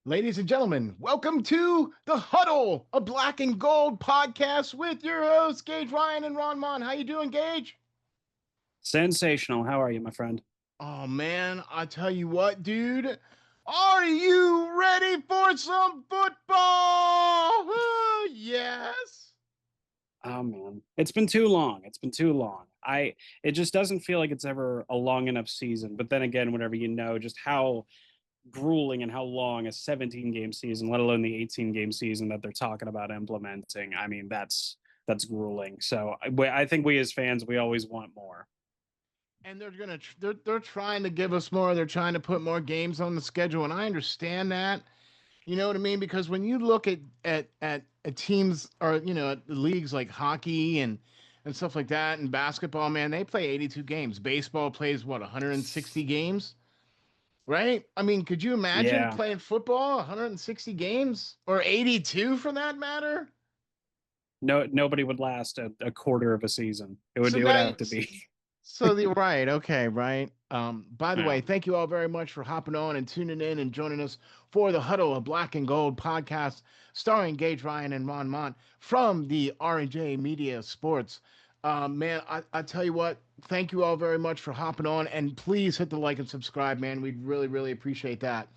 Ladies and gentlemen, welcome to the Huddle, a black and gold podcast with your hosts, Gage Ryan and Ron Mon. How you doing, Gage? Sensational. How are you, my friend? Oh man, I tell you what, dude. Are you ready for some football? Yes. Oh man, it's been too long. It's been too long. It just doesn't feel like it's ever a long enough season. But then again, whenever you know just how grueling and how long a 17 game season, let alone the 18 game season that they're talking about implementing, I mean that's grueling. So I think we as fans we always want more. And they're trying to give us more. They're trying to put more games on the schedule, and I understand that. You know what I mean? Because when you look at teams or at the leagues like hockey and stuff like that and basketball, man, they play 82 games. Baseball plays what, 160 games, right? I mean, could you imagine Yeah. playing football 160 games or 82 for that matter? No, nobody would last a quarter of a season. It would So it would now, have to be. so the right, okay, right. By the Yeah. way, thank you all very much for hopping on and tuning in and joining us for the Huddle, a Black and Gold podcast starring Gage Ryan and Ron Mont from the RNJ Media Sports. Man, I tell you what, thank you all very much for hopping on, and please hit the like and subscribe, man. We'd really, really appreciate that.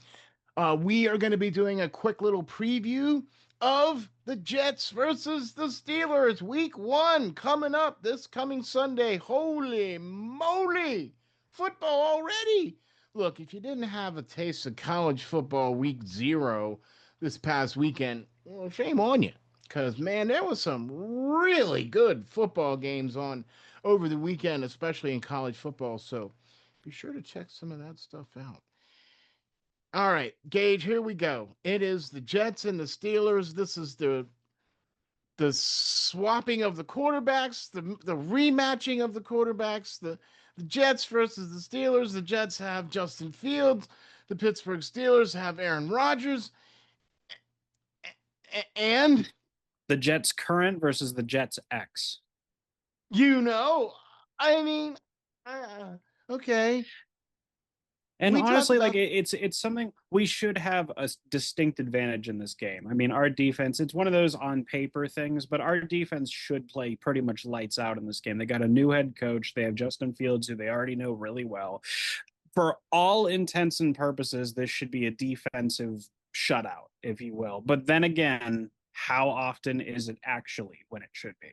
We are going to be doing a quick little preview of the Jets versus the Steelers, week one, coming up this coming Sunday. Holy moly, football already! Look, if you didn't have a taste of college football week zero this past weekend, well, shame on you. Because, man, there was some really good football games on over the weekend, especially in college football. So be sure to check some of that stuff out. All right, Gage, here we go. It is the Jets and the Steelers. This is the swapping of the quarterbacks, the rematching of the quarterbacks, the Jets versus the Steelers. The Jets have Justin Fields. The Pittsburgh Steelers have Aaron Rodgers. And The Jets current versus the Jets X. you know, I mean, uh, okay. And We talked honestly, like about it's something we should have a distinct advantage in this game. I mean, our defense, it's one of those on paper things, but our defense should play pretty much lights out in this game. They got a new head coach. They have Justin Fields, who they already know really well. For all intents and purposes, this should be a defensive shutout, if you will. But then again, how often is it actually when it should be?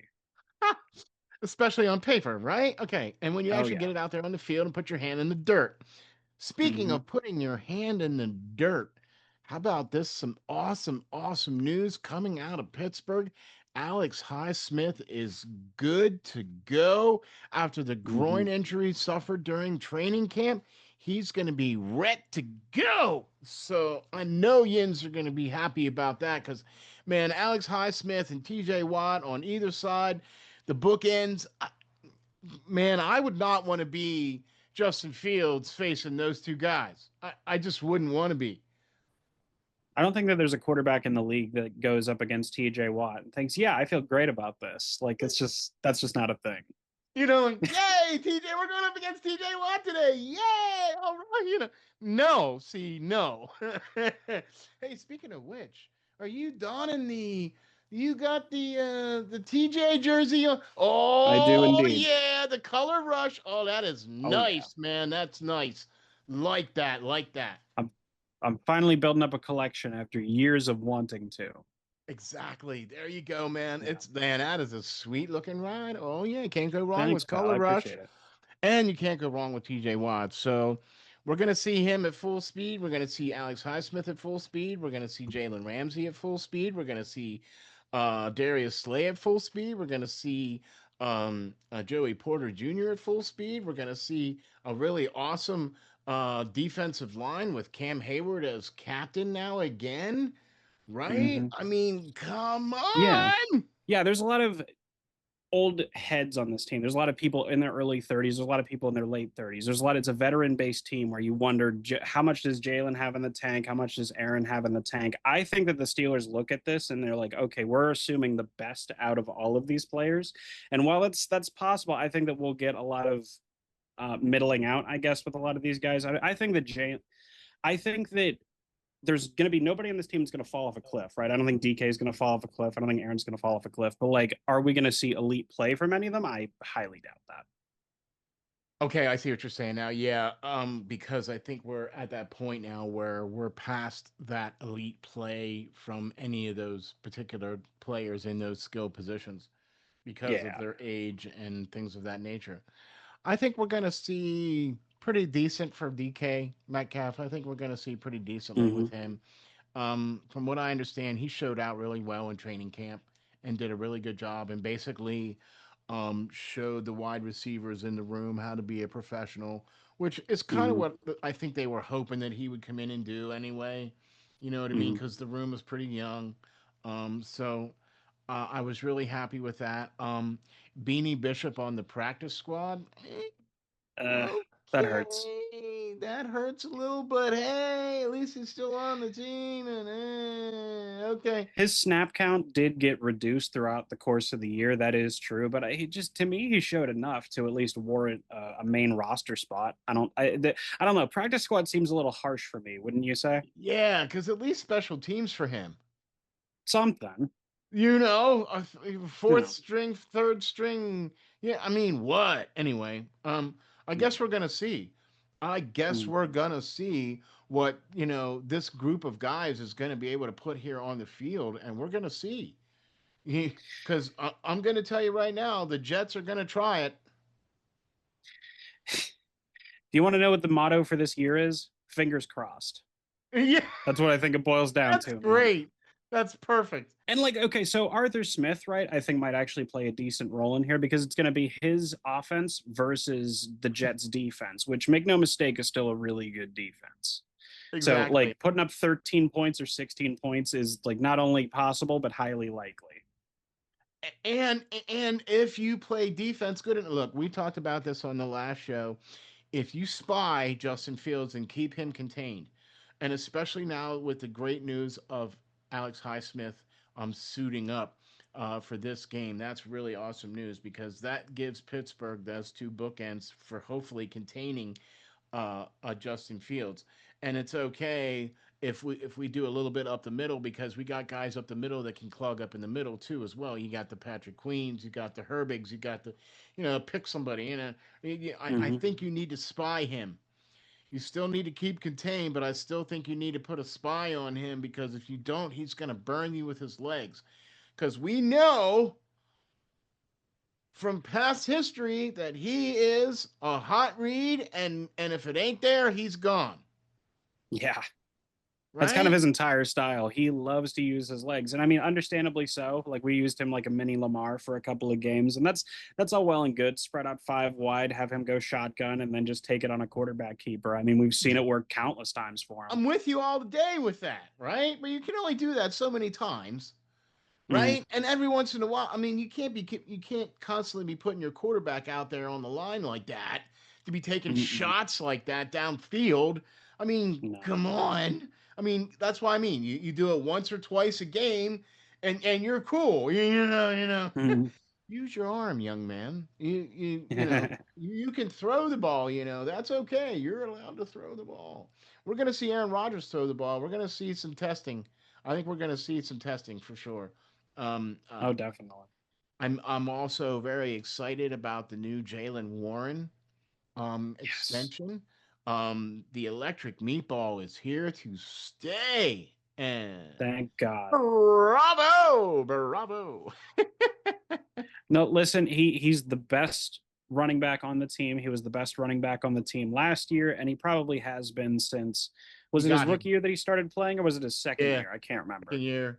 especially on paper, right? Okay. And when you Oh actually yeah. get it out there on the field and put your hand in the dirt. Speaking Hmm. of putting your hand in the dirt, how about this? Some awesome, awesome news coming out of Pittsburgh. Alex Highsmith is good to go after the Hmm. groin injury suffered during training camp. He's going to be ready to go. So I know Yins are going to be happy about that because, man, Alex Highsmith and TJ Watt on either side, the bookends. Man, I would not want to be Justin Fields facing those two guys. I just wouldn't want to be. I don't think that there's a quarterback in the league that goes up against TJ Watt and thinks, yeah, I feel great about this. Like it's just that's just not a thing. Yay, TJ, we're going up against TJ Watt today. Yay! All right, No, see, no. Hey, speaking of which, are you donning the you got the TJ jersey on? I do Oh indeed. yeah, the color rush. Oh, that is Oh yeah. nice, man. That's nice. Like that, like that. I'm I'm finally building up a collection after years of wanting to. Exactly. There you go, man. Yeah. That is a sweet looking ride. Oh yeah, can't go wrong Thanks, with pal. Color I Rush. appreciate it. And you can't go wrong with TJ Watt. So we're going to see him at full speed. We're going to see Alex Highsmith at full speed. We're going to see Jalen Ramsey at full speed. We're going to see Darius Slay at full speed. We're going to see Joey Porter Jr. at full speed. We're going to see a really awesome defensive line with Cam Hayward as captain now again. Right? Hmm. I mean, come Yeah. on. Yeah, there's a lot of old heads on this team. There's a lot of people in their early 30s. There's a lot of people in their late 30s. It's a veteran based team where you wonder how much does Jalen have in the tank? How much does Aaron have in the tank? I think that the Steelers look at this and they're like, okay, we're assuming the best out of all of these players. And while that's possible, I think that we'll get a lot of middling out, I guess, with a lot of these guys. I think that there's going to be nobody on this team that's going to fall off a cliff, right? I don't think DK is going to fall off a cliff. I don't think Aaron's going to fall off a cliff. But like, are we going to see elite play from any of them? I highly doubt that. Okay, I see what you're saying now. Yeah, because I think we're at that point now where we're past that elite play from any of those particular players in those skill positions because of Yeah. their age and things of that nature. I think we're going to see pretty decent for DK Metcalf. I think we're going to see pretty decently Mm-hmm. with him. From what I understand, he showed out really well in training camp and did a really good job and basically showed the wide receivers in the room how to be a professional, which is kind of Mm-hmm. what I think they were hoping that he would come in and do anyway. You know what I mean? Mm-hmm. Because the room was pretty young. So I was really happy with that. Beanie Bishop on the practice squad. Uh, that hurts. Okay, that hurts a little, but hey, at least he's still on the team. And okay, His snap count did get reduced throughout the course of the year. That is true, but he just to me he showed enough to at least warrant a main roster spot. I don't know. Practice squad seems a little harsh for me, wouldn't you say? yeah, because at least special teams for him. Something. You know, fourth Yeah. string, third string. Yeah, I mean, what? Anyway, I guess we're gonna see. I guess Mm. we're gonna see what this group of guys is gonna be able to put here on the field, and we're gonna see. Because I'm gonna tell you right now, the Jets are gonna try it. Do you want to know what the motto for this year is? Fingers crossed. Yeah, That's what I think it boils down that's to, man. great. That's perfect. And like, okay, so Arthur Smith, right? I think might actually play a decent role in here because it's going to be his offense versus the Jets defense, which make no mistake is still a really good defense. So Exactly. like putting up 13 points or 16 points is like not only possible but highly likely. And if you play defense good, and look, we talked about this on the last show. If you spy Justin Fields and keep him contained, and especially now with the great news of Alex Highsmith suiting up for this game, that's really awesome news because that gives Pittsburgh those two bookends for hopefully containing Justin Fields. And it's okay if we do a little bit up the middle because we got guys up the middle that can clog up in the middle too as well. You got the Patrick Queens, you got the Herbigs, you got the pick somebody. I Mm-hmm. think you need to spy him. You still need to keep contained, but I still think you need to put a spy on him because if you don't, he's going to burn you with his legs. Because we know from past history that he is a hot read, and if it ain't there, he's gone. Yeah. That's kind of Right? his entire style. He loves to use his legs. And I mean, understandably so. Like we used him like a mini Lamar for a couple of games. And that's all well and good. Spread out five wide, have him go shotgun, and then just take it on a quarterback keeper. I mean, we've seen it work countless times for him. I'm with you all day with that, right? But you can only do that so many times, Mm-hmm. right? And every once in a while, I mean, you can't constantly be putting your quarterback out there on the line like that to be taking Mm-hmm. shots like that downfield. I mean, No. come on. I mean, that's what I mean. You do it once or twice a game, and you're cool. You know. Mm-hmm. Use your arm, young man. You can throw the ball. That's okay. You're allowed to throw the ball. We're gonna see Aaron Rodgers throw the ball. We're gonna see some testing. I think we're gonna see some testing for sure. Um, Oh, uh, definitely. I'm also very excited about the new Jalen Warren Yes. extension. The electric meatball is here to stay. And Thank God. bravo, bravo. No, listen, he's the best running back on the team. He was the best running back on the team last year, and he probably has been since You was it his got rookie him. year that he started playing, or was it his second Yeah, year? I can't second remember. year.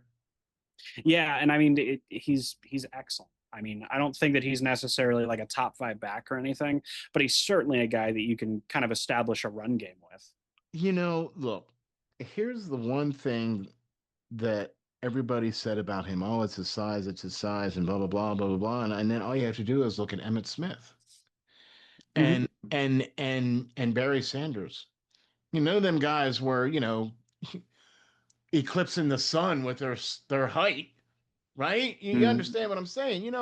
Yeah, and I mean he's excellent. I mean, I don't think that he's necessarily like a top five back or anything, but he's certainly a guy that you can kind of establish a run game with. Look, here's the one thing that everybody said about him. Oh, it's his size, and blah blah blah blah blah blah. And then all you have to do is look at Emmett Smith Mm-hmm. and Barry Sanders. Them guys were eclipsing the sun with their height, right? You Mm-hmm. understand what I'm saying?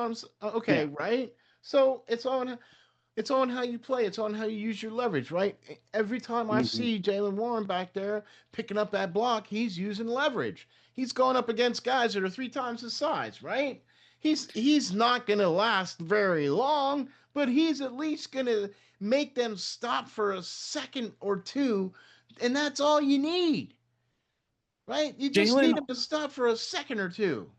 Okay, Yeah. right? So it's on. It's on how you play. It's on how you use your leverage, right? Every time I Hmm. see Jalen Warren back there picking up that block, he's using leverage. He's going up against guys that are three times his size, right? He's not going to last very long, but he's at least going to make them stop for a second or two, and that's all you need, right? You just need Jalen, him to stop for a second or two.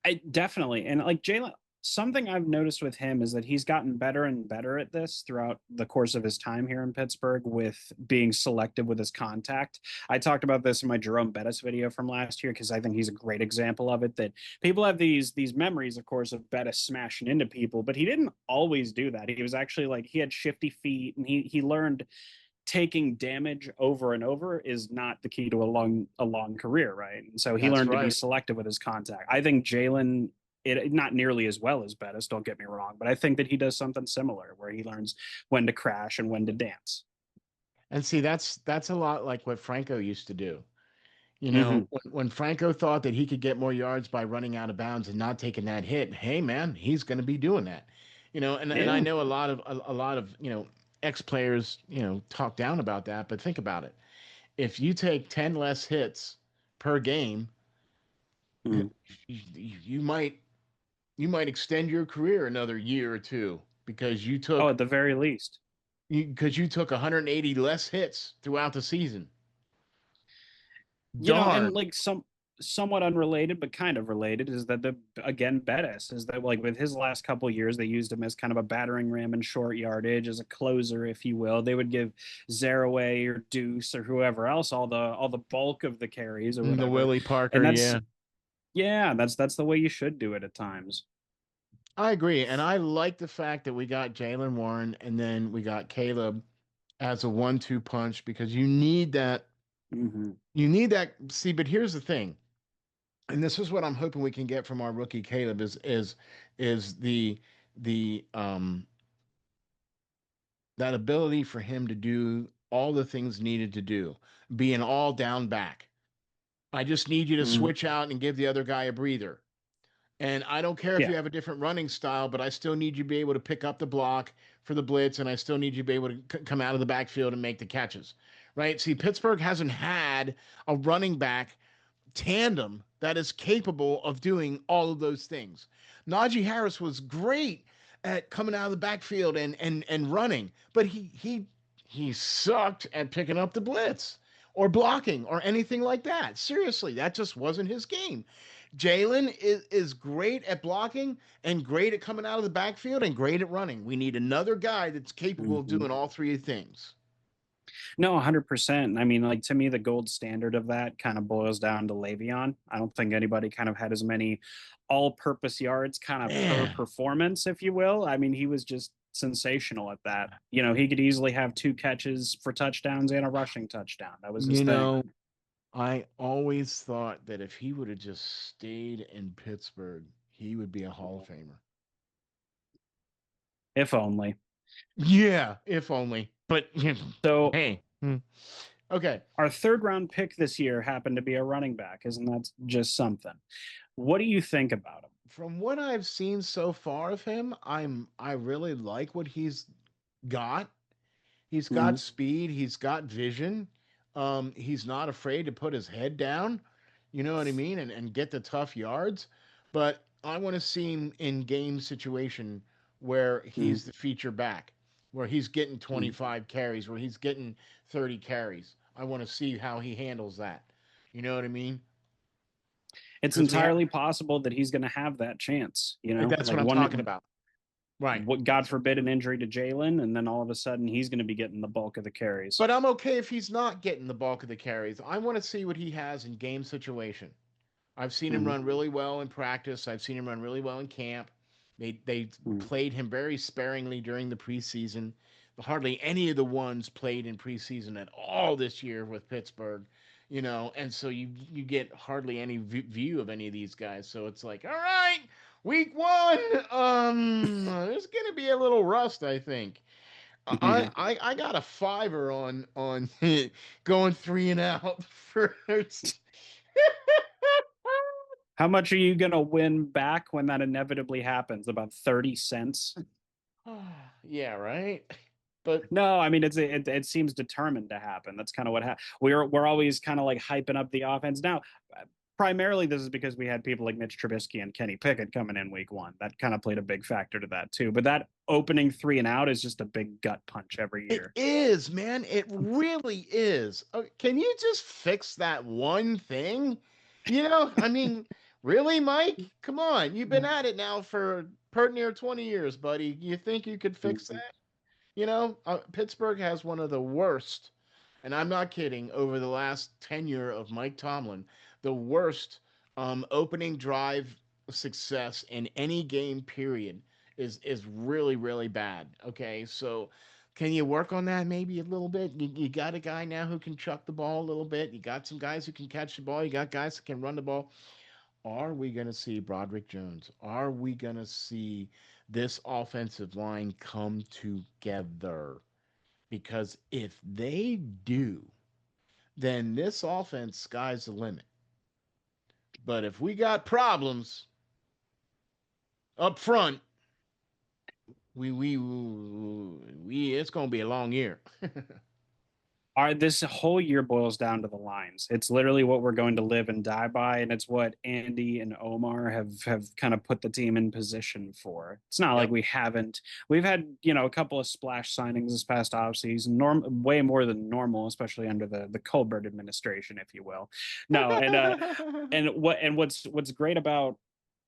I definitely, and like Jalen, something I've noticed with him is that he's gotten better and better at this throughout the course of his time here in Pittsburgh with being selective with his contact. I talked about this in my Jerome Bettis video from last year because I think he's a great example of it. That people have these memories, of course, of Bettis smashing into people, but he didn't always do that. He was actually like he had shifty feet, and he learned taking damage over and over is not the key to a long career, right? And so he That's learned to be right. selective with his contact. I think Jalen, it not nearly as well as Bettis, don't get me wrong, but I think that he does something similar where he learns when to crash and when to dance. And see, that's a lot like what Franco used to do. You Hmm. know, when Franco thought that he could get more yards by running out of bounds and not taking that hit, hey man, he's going to be doing that. You know, and I Yeah. know a lot of ex players talk down about that, but think about it. If you take 10 less hits per game, Mm. you might extend your career another year or two because you Oh, took at the very least. because you took 180 less hits throughout the season. And Darn. like somewhat unrelated but kind of related is that the again Bettis is that like with his last couple years they used him as kind of a battering ram in short yardage as a closer, if you will. They would give Zaraway or Deuce or whoever else all the bulk of the carries or The whatever. Willie And Parker, that's yeah. yeah, that's the way you should do it at times. I agree. And I like the fact that we got Jalen Warren and then we got Caleb as a 1-2 punch because you need that. Hmm. You need that. See, but here's the thing. And this is what I'm hoping we can get from our rookie Caleb is the that ability for him to do all the things needed to do, be an all down back. I just need you to Hmm. switch out and give the other guy a breather. And I don't care if Yeah. you have a different running style, but I still need you to be able to pick up the block for the blitz, and I still need you to be able to come out of the backfield and make the catches. Right? See, Pittsburgh hasn't had a running back tandem that is capable of doing all of those things. Najee Harris was great at coming out of the backfield and running, but he sucked at picking up the blitz or blocking or anything like that. Seriously, that just wasn't his game. Jalen is great at blocking and great at coming out of the backfield and great at running. We need another guy that's capable of Hmm. doing all three things. No, 100%. I mean, like to me, the gold standard of that kind of boils down to Le'Veon. I don't think anybody kind of had as many all-purpose yards kind of per Man, performance, if you will. I mean, he was just sensational at that. He could easily have two catches for touchdowns and a rushing touchdown. That was his you thing. know, I always thought that if he would have just stayed in Pittsburgh, he would be a Hall of Famer. If only. Yeah, if only. But So hey, okay. our third round pick this year happened to be a running back. Isn't that just something? What do you think about him? From what I've seen so far of him, I really like what he's got. He's got Mhm. speed. He's got vision. He's not afraid to put his head down. You know what I mean, and get the tough yards. But I want to see him in game situation where Mhm. he's the feature back, where he's getting Mhm. 25 carries, where he's getting 30 carries. I want to see how he handles that. You know what I mean? It's Because we have entirely possible that he's going to have that chance. that's what Like I'm talking one, about. Right. what God That's forbid an injury to Jalen, and then all of a sudden he's going to be getting the bulk of the carries. But I'm okay if he's not getting the bulk of the carries. I want to see what he has in game situation. I've seen him Mhm. run really well in practice. I've seen him run really well in camp. They Mhm. played him very sparingly during the preseason. Hardly any of the ones played in preseason at all this year with Pittsburgh, and so you get hardly any view of any of these guys. So it's like, all right, week one, there's gonna be a little rust, I think. I Yeah. I, I got a fiver on going three and out first. How much are you going to win back when that inevitably happens? About 30 cents? Yeah, right. But No, I mean it seems determined to happen. That's kind of what we're always kind of like hyping up the offense. Now, primarily this is because we had people like Mitch Trubisky and Kenny Pickett coming in week one. That kind of played a big factor to that too. But that opening 3 and out is just a big gut punch every it year. is, man. It really is. Can you just fix that one thing? I mean, really, Mike? Come on. You've been at it now for pert near 20 years, buddy. You think you could fix that? Pittsburgh has one of the worst, and I'm not kidding, over the last tenure of Mike Tomlin, the worst opening drive success in any game period is really, really bad. Okay, so can you work on that maybe a little bit? You got a guy now who can chuck the ball a little bit. You got some guys who can catch the ball. You got guys who can run the ball. Are we going to see Broderick Jones? Are we going to see this offensive line come together? Because if they do, then this offense sky's the limit. But if we got problems up front, we it's gonna be a long year. This whole year boils down to the lines. It's literally what we're going to live and die by, and it's what Andy and Omar have kind of put the team in position for. It's not like Yep. we've had a couple of splash signings this past offseason, way more than normal, especially under the Colbert administration, if you will. No, and what's great about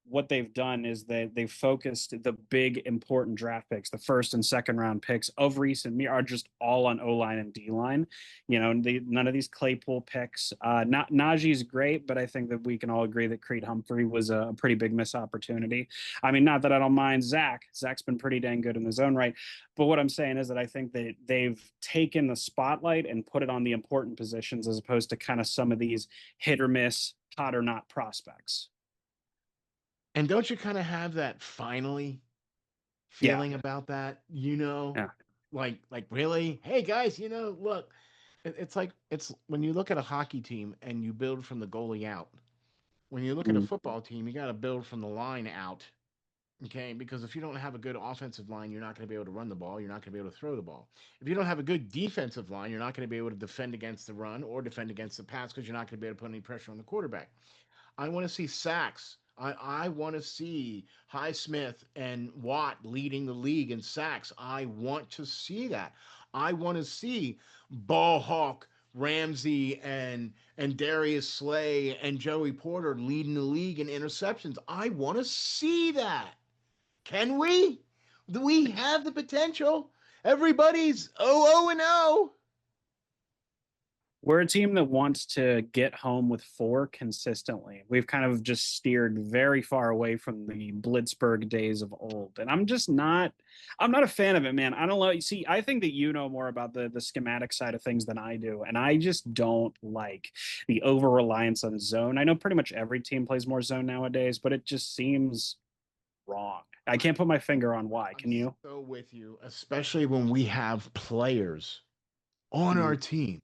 what they've done is they've focused the big important draft picks, the first and second round picks of recent are just all on O line and D line. None of these Claypool picks. Not Najee's great, but I think that we can all agree that Creed Humphrey was a pretty big miss opportunity. I mean, not that I don't mind Zach. Zach's been pretty dang good in his own right, but what I'm saying is that I think that they've taken the spotlight and put it on the important positions as opposed to kind of some of these hit or miss, hot or not prospects. And don't you kind of have that finally Yeah, feeling about that? yeah. Like really? Hey guys, look, it's like it's when you look at a hockey team and you build from the goalie out. When you look at a Mm. football team, you got to build from the line out. Okay, because if you don't have a good offensive line, you're not going to be able to run the ball. You're not going to be able to throw the ball. If you don't have a good defensive line, you're not going to be able to defend against the run or defend against the pass because you're not going to be able to put any pressure on the quarterback. I want to see sacks. I want to see Highsmith and Watt leading the league in sacks. I want to see that. I want to see Ball Hawk, Ramsey, and Darius Slay and Joey Porter leading the league in interceptions. I want to see that. Can we? Do we have the potential? Everybody's 0 and 0. We're a team that wants to get home with four consistently. We've kind of just steered very far away from the Blitzburg days of old. And I'm not a fan of it, man. I don't know. You see, I think that you know more about the schematic side of things than I do. And I just don't like the over reliance on zone. I know pretty much every team plays more zone nowadays, but it just seems wrong. I can't put my finger on why. I'm Can you? so with you, especially when we have players on Mm-hmm. our team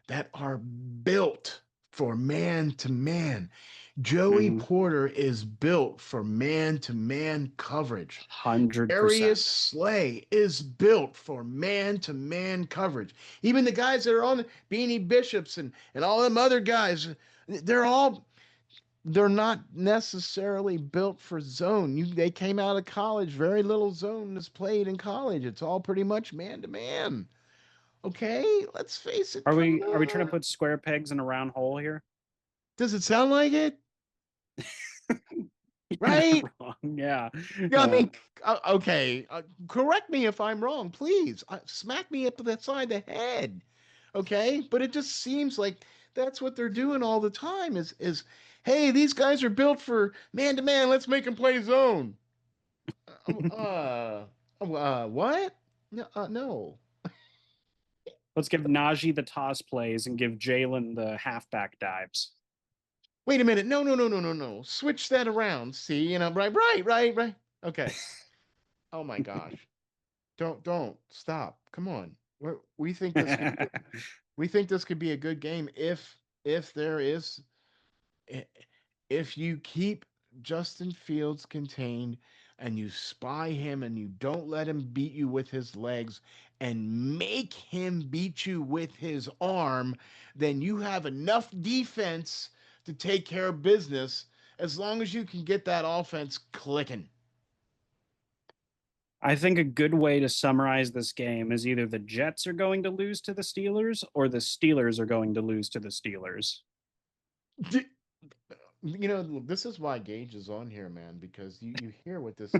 that are built for man to man. Joey Mm-hmm. Porter is built for man to man coverage. 100%. Darius Slay is built for man to man coverage. Even the guys that are on the Beanie Bishops and all them other guys, they're not necessarily built for zone. They came out of college, very little zone is played in college. It's all pretty much man to man. Okay, let's face it. Come Are we trying to on. put square pegs in a round hole here? Does it sound like it? You're not Right? wrong. Yeah. Yeah, I mean, okay. Correct me if I'm wrong, please. Smack me up the side of the head. Okay, but it just seems like that's what they're doing all the time. Is hey, these guys are built for man to man. Let's make them play zone. What? No, no. Let's give Najee the toss plays and give Jalen the halfback dives. Wait a minute. No, no, no, no, no, no. Switch that around. See, right. Okay. Oh my gosh. Don't stop. Come on. We think this could be we think this could be a good game if there is if you keep Justin Fields contained, and you spy him and you don't let him beat you with his legs and make him beat you with his arm, then you have enough defense to take care of business as long as you can get that offense clicking. I think a good way to summarize this game is either the Jets are going to lose to the Steelers or the Steelers are going to lose to the Steelers. You know, this is why Gage is on here, man, because you hear what this,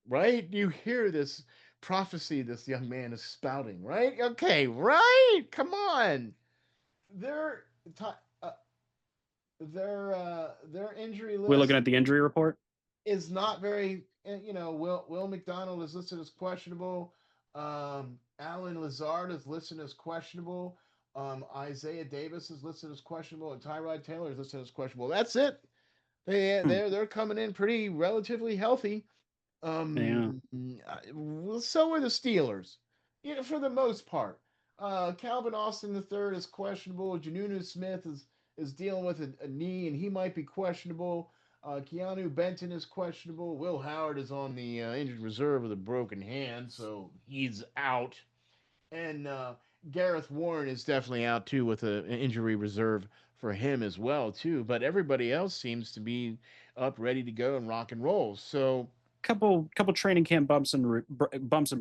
right? You hear this prophecy this young man is spouting, right? Okay, right? Come on. Their uh, their injury We're looking list at the injury report. is not very. You know, Will McDonald is listed as questionable. Alan Lazard is listed as questionable. Isaiah Davis is listed as questionable, and Tyrod Taylor is listed as questionable. That's it. Hmm. They're coming in pretty relatively healthy. Yeah. So are the Steelers, you know, for the most part. Calvin Austin III is questionable. Janunu Smith is dealing with a knee, and he might be questionable. Keanu Benton is questionable. Will Howard is on the injured reserve with a broken hand, so he's out. And Gareth Warren is definitely out too with an injury reserve for him as well too. But everybody else seems to be up, ready to go and rock and roll. So Couple training camp bumps and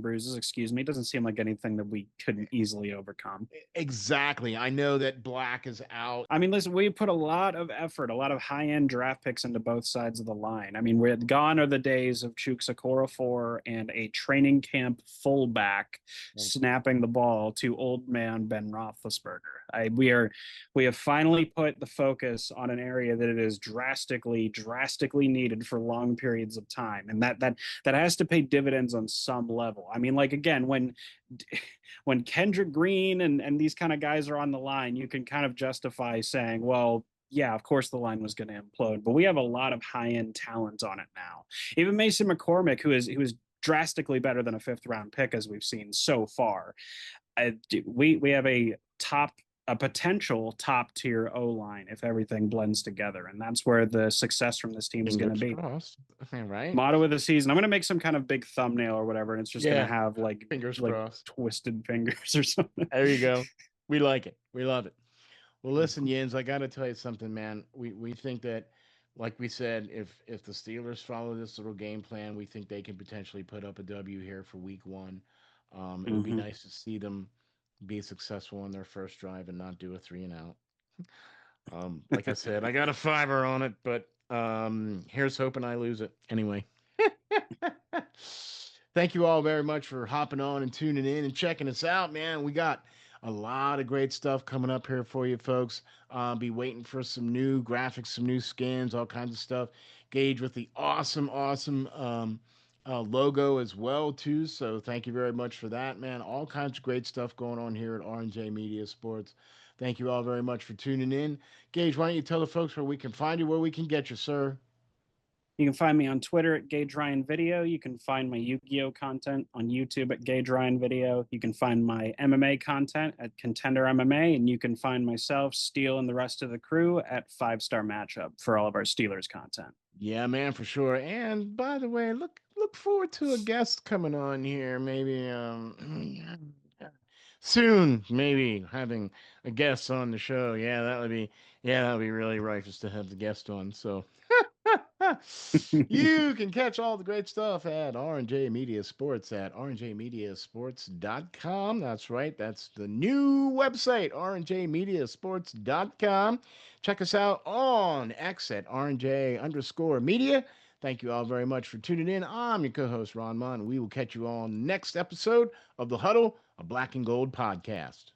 bruises. Excuse me. It doesn't seem like anything that we couldn't easily overcome. exactly, I know that Black is out. I mean, listen, we put a lot of effort, a lot of high-end draft picks into both sides of the line. I mean, we're gone are the days of Chuks Okorafor and a training camp fullback snapping the ball to old man Ben Roethlisberger. We have finally put the focus on an area that it is drastically needed for long periods of time, and that has to pay dividends on some level. I mean, like again, when Kendrick Green and these kind of guys are on the line, you can kind of justify saying, well, yeah, of course the line was going to implode, but we have a lot of high end talent on it now. Even Mason McCormick, who is drastically better than a fifth round pick as we've seen so far. We have a potential top tier O line if everything blends together, and that's where the success from this team is going to Fingers be. crossed. Right? Motto of the season. I'm going to make some kind of big thumbnail or whatever, and it's just going to Yeah. have Fingers like crossed. twisted fingers or something. There you go. We like it. We love it. Well, listen, Yins, I got to tell you something, man. We think that, like we said, if the Steelers follow this little game plan, we think they can potentially put up a W here for Week 1. It would be Mm-hmm. nice to see them be successful on their first drive and not do a 3 and out. Like I said, I got a fiver on it, but here's hoping I lose it anyway. Thank you all very much for hopping on and tuning in and checking us out, man. We got a lot of great stuff coming up here for you folks. Be waiting for some new graphics, some new skins, all kinds of stuff. Gage with the awesome logo as well too. So thank you very much for that, man. All kinds of great stuff going on here at RNJ Media Sports. Thank you all very much for tuning in. Gage, why don't you tell the folks where we can find you, where we can get you, sir? You can find me on Twitter at Gage Ryan Video. You can find my Yu-Gi-Oh content on YouTube at Gage Ryan Video. You can find my MMA content at Contender MMA, and you can find myself, Steele, and the rest of the crew at Five Star Matchup for all of our Steelers content. Yeah, man, for sure. And by the way, look forward to a guest coming on here, maybe soon, maybe having a guest on the show. That would be really righteous to have the guest on. So you can catch all the great stuff at RNJ Media Sports at rnjmediasports.com. That's right. That's the new website, rnjmediasports.com. Check us out on X at rnj_media. Thank you all very much for tuning in. I'm your co-host, Ron Mon. We will catch you on the next episode of The Huddle, a Black and Gold podcast.